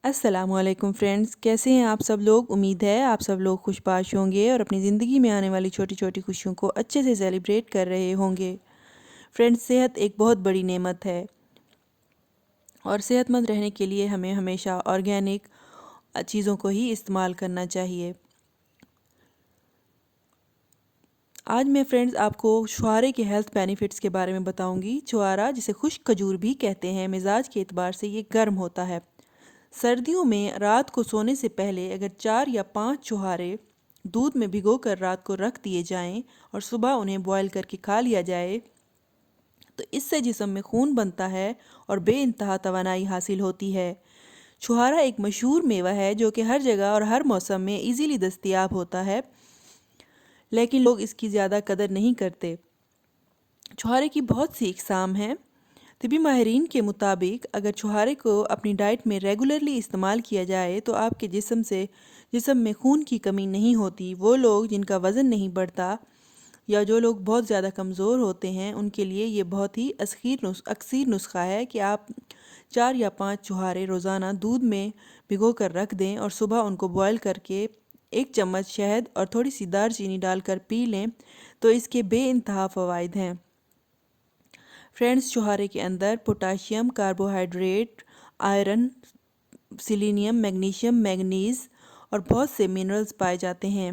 السلام علیکم فرینڈز، کیسے ہیں آپ سب لوگ؟ امید ہے آپ سب لوگ خوش باش ہوں گے اور اپنی زندگی میں آنے والی چھوٹی چھوٹی خوشیوں کو اچھے سے سیلیبریٹ کر رہے ہوں گے۔ فرینڈز، صحت ایک بہت بڑی نعمت ہے اور صحت مند رہنے کے لیے ہمیں ہمیشہ آرگینک چیزوں کو ہی استعمال کرنا چاہیے۔ آج میں فرینڈز آپ کو چھوارے کے ہیلتھ بینیفٹس کے بارے میں بتاؤں گی۔ چھوارا، جسے خشک کھجور بھی کہتے ہیں، مزاج کے اعتبار سے یہ گرم ہوتا ہے۔ سردیوں میں رات کو سونے سے پہلے اگر 4 یا 5 چھوارے دودھ میں بھگو کر رات کو رکھ دیے جائیں اور صبح انہیں بوائل کر کے کھا لیا جائے تو اس سے جسم میں خون بنتا ہے اور بے انتہا توانائی حاصل ہوتی ہے۔ چھوارا ایک مشہور میوہ ہے جو کہ ہر جگہ اور ہر موسم میں ایزیلی دستیاب ہوتا ہے، لیکن لوگ اس کی زیادہ قدر نہیں کرتے۔ چھوارے کی بہت سی اقسام ہیں۔ طبی ماہرین کے مطابق اگر چھوارے کو اپنی ڈائٹ میں ریگولرلی استعمال کیا جائے تو آپ کے جسم میں خون کی کمی نہیں ہوتی۔ وہ لوگ جن کا وزن نہیں بڑھتا یا جو لوگ بہت زیادہ کمزور ہوتے ہیں، ان کے لیے یہ بہت ہی اکثیر نسخہ ہے کہ آپ 4 یا 5 چھوارے روزانہ دودھ میں بھگو کر رکھ دیں اور صبح ان کو بوائل کر کے 1 چمچ شہد اور تھوڑی سی دار چینی ڈال کر پی لیں تو اس کے بے انتہا فوائد ہیں۔ فرینڈز، چھوارے کے اندر potassium, carbohydrate, iron, selenium, magnesium, manganese اور بہت سے منرلز پائے جاتے ہیں۔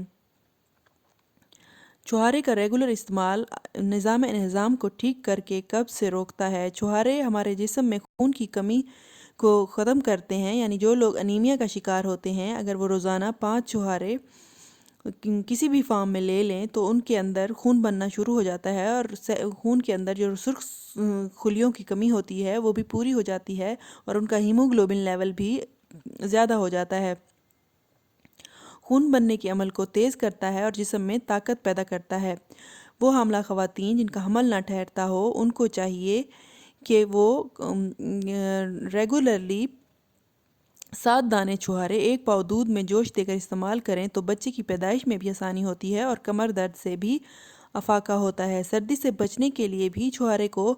چھوارے کا ریگولر استعمال نظام انہضام کو ٹھیک کر کے قبض سے روکتا ہے۔ چھوارے ہمارے جسم میں خون کی کمی کو ختم کرتے ہیں، یعنی جو لوگ انیمیا کا شکار ہوتے ہیں، اگر وہ روزانہ 5 چھوارے کسی بھی فارم میں لے لیں تو ان کے اندر خون بننا شروع ہو جاتا ہے اور خون کے اندر جو سرخ خلیوں کی کمی ہوتی ہے وہ بھی پوری ہو جاتی ہے اور ان کا ہیموگلوبن لیول بھی زیادہ ہو جاتا ہے۔ خون بننے کے عمل کو تیز کرتا ہے اور جسم میں طاقت پیدا کرتا ہے۔ وہ حاملہ خواتین جن کا حمل نہ ٹھہرتا ہو، ان کو چاہیے کہ وہ ریگولرلی 7 دانے چھوارے 1 پاؤ دودھ میں جوش دے کر استعمال کریں تو بچے کی پیدائش میں بھی آسانی ہوتی ہے اور کمر درد سے بھی افاقہ ہوتا ہے۔ سردی سے بچنے کے لیے بھی چھوارے کو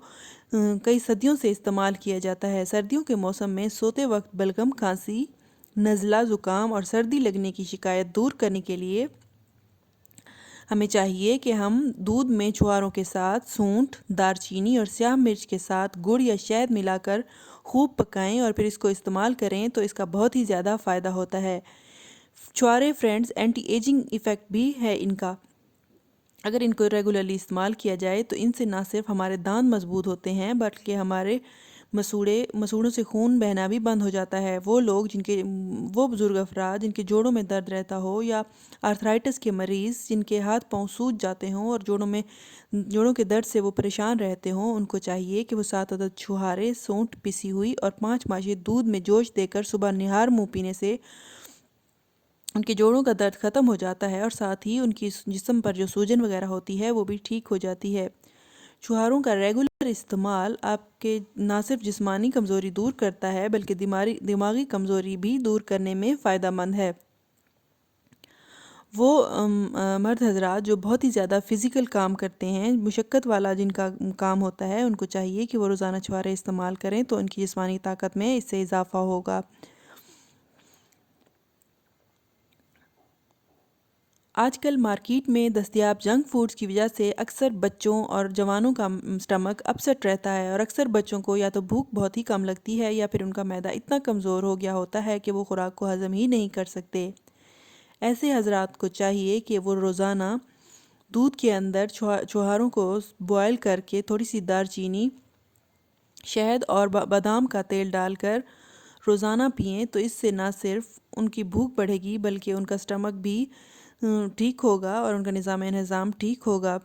کئی صدیوں سے استعمال کیا جاتا ہے۔ سردیوں کے موسم میں سوتے وقت بلغم، کھانسی، نزلہ، زکام اور سردی لگنے کی شکایت دور کرنے کے لیے ہمیں چاہیے کہ ہم دودھ میں چھواروں کے ساتھ سونٹھ، دار چینی اور سیاہ مرچ کے ساتھ گڑ یا شہد ملا کر خوب پکائیں اور پھر اس کو استعمال کریں تو اس کا بہت ہی زیادہ فائدہ ہوتا ہے۔ چھوارے فرینڈز اینٹی ایجنگ ایفیکٹ بھی ہے ان کا۔ اگر ان کو ریگولرلی استعمال کیا جائے تو ان سے نہ صرف ہمارے دانت مضبوط ہوتے ہیں بلکہ ہمارے مسوڑوں سے خون بہنا بھی بند ہو جاتا ہے۔ وہ بزرگ افراد جن کے جوڑوں میں درد رہتا ہو یا آرتھرائٹس کے مریض جن کے ہاتھ پاؤں سوج جاتے ہوں اور جوڑوں کے درد سے وہ پریشان رہتے ہوں، ان کو چاہیے کہ وہ 7 عدد چھوارے، سونٹھ پسی ہوئی اور 5 ماشے دودھ میں جوش دے کر صبح نہار منہ پینے سے ان کے جوڑوں کا درد ختم ہو جاتا ہے اور ساتھ ہی ان کی جسم پر جو سوجن وغیرہ ہوتی ہے وہ بھی ٹھیک ہو جاتی ہے۔ چھواروں کا ریگولر استعمال آپ کے نہ صرف جسمانی کمزوری دور کرتا ہے بلکہ دماغی کمزوری بھی دور کرنے میں فائدہ مند ہے۔ وہ مرد حضرات جو بہت ہی زیادہ فزیکل کام کرتے ہیں، مشقت والا جن کا کام ہوتا ہے، ان کو چاہیے کہ وہ روزانہ چھوارے استعمال کریں تو ان کی جسمانی طاقت میں اس سے اضافہ ہوگا۔ آج کل مارکیٹ میں دستیاب جنک فوڈز کی وجہ سے اکثر بچوں اور جوانوں کا سٹمک اپسٹ رہتا ہے اور اکثر بچوں کو یا تو بھوک بہت ہی کم لگتی ہے یا پھر ان کا معدہ اتنا کمزور ہو گیا ہوتا ہے کہ وہ خوراک کو ہضم ہی نہیں کر سکتے۔ ایسے حضرات کو چاہیے کہ وہ روزانہ دودھ کے اندر چھواروں کو بوائل کر کے تھوڑی سی دار چینی، شہد اور بادام کا تیل ڈال کر روزانہ پئیں تو اس سے نہ صرف ان کی بھوک بڑھے گی بلکہ ان کا سٹمک بھی ٹھیک ہوگا اور ان کا نظام انہضام ٹھیک ہوگا۔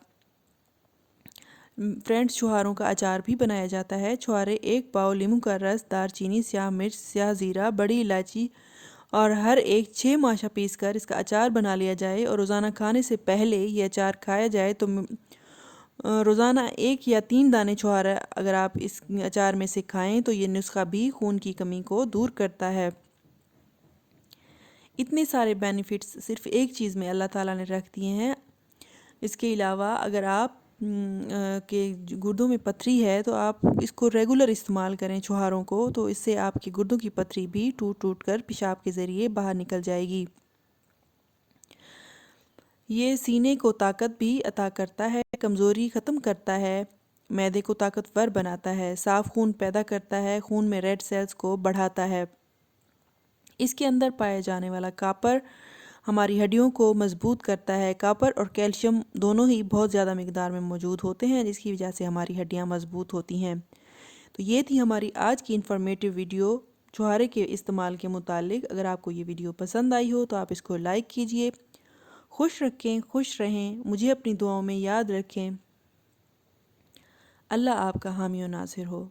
فرینڈز، چھواروں کا اچار بھی بنایا جاتا ہے۔ چھوارے 1 پاؤ، لیموں کا رس، دار چینی، سیاہ مرچ، سیاہ زیرہ، بڑی الائچی اور ہر ایک 6 ماشا پیس کر اس کا اچار بنا لیا جائے اور روزانہ کھانے سے پہلے یہ اچار کھایا جائے تو روزانہ 1 یا 3 دانے چھوارا اگر آپ اس اچار میں سے کھائیں تو یہ نسخہ بھی خون کی کمی کو دور کرتا ہے۔ اتنے سارے بینیفٹس صرف ایک چیز میں اللہ تعالیٰ نے رکھ دیے ہیں۔ اس کے علاوہ اگر آپ کہ گردوں میں پتھری ہے تو آپ اس کو ریگولر استعمال کریں چھہاروں کو، تو اس سے آپ کی گردوں کی پتھری بھی ٹوٹ ٹوٹ کر پیشاب کے ذریعے باہر نکل جائے گی۔ یہ سینے کو طاقت بھی عطا کرتا ہے، کمزوری ختم کرتا ہے، معدے کو طاقتور بناتا ہے، صاف خون پیدا کرتا ہے، خون میں ریڈ سیلز کو بڑھاتا ہے۔ اس کے اندر پائے جانے والا کاپر ہماری ہڈیوں کو مضبوط کرتا ہے۔ کاپر اور کیلشیم دونوں ہی بہت زیادہ مقدار میں موجود ہوتے ہیں، جس کی وجہ سے ہماری ہڈیاں مضبوط ہوتی ہیں۔ تو یہ تھی ہماری آج کی انفارمیٹیو ویڈیو چھہارے کے استعمال کے متعلق۔ اگر آپ کو یہ ویڈیو پسند آئی ہو تو آپ اس کو لائک کیجئے۔ خوش رکھیں، خوش رہیں، مجھے اپنی دعاؤں میں یاد رکھیں۔ اللہ آپ کا حامی و ناصر ہو۔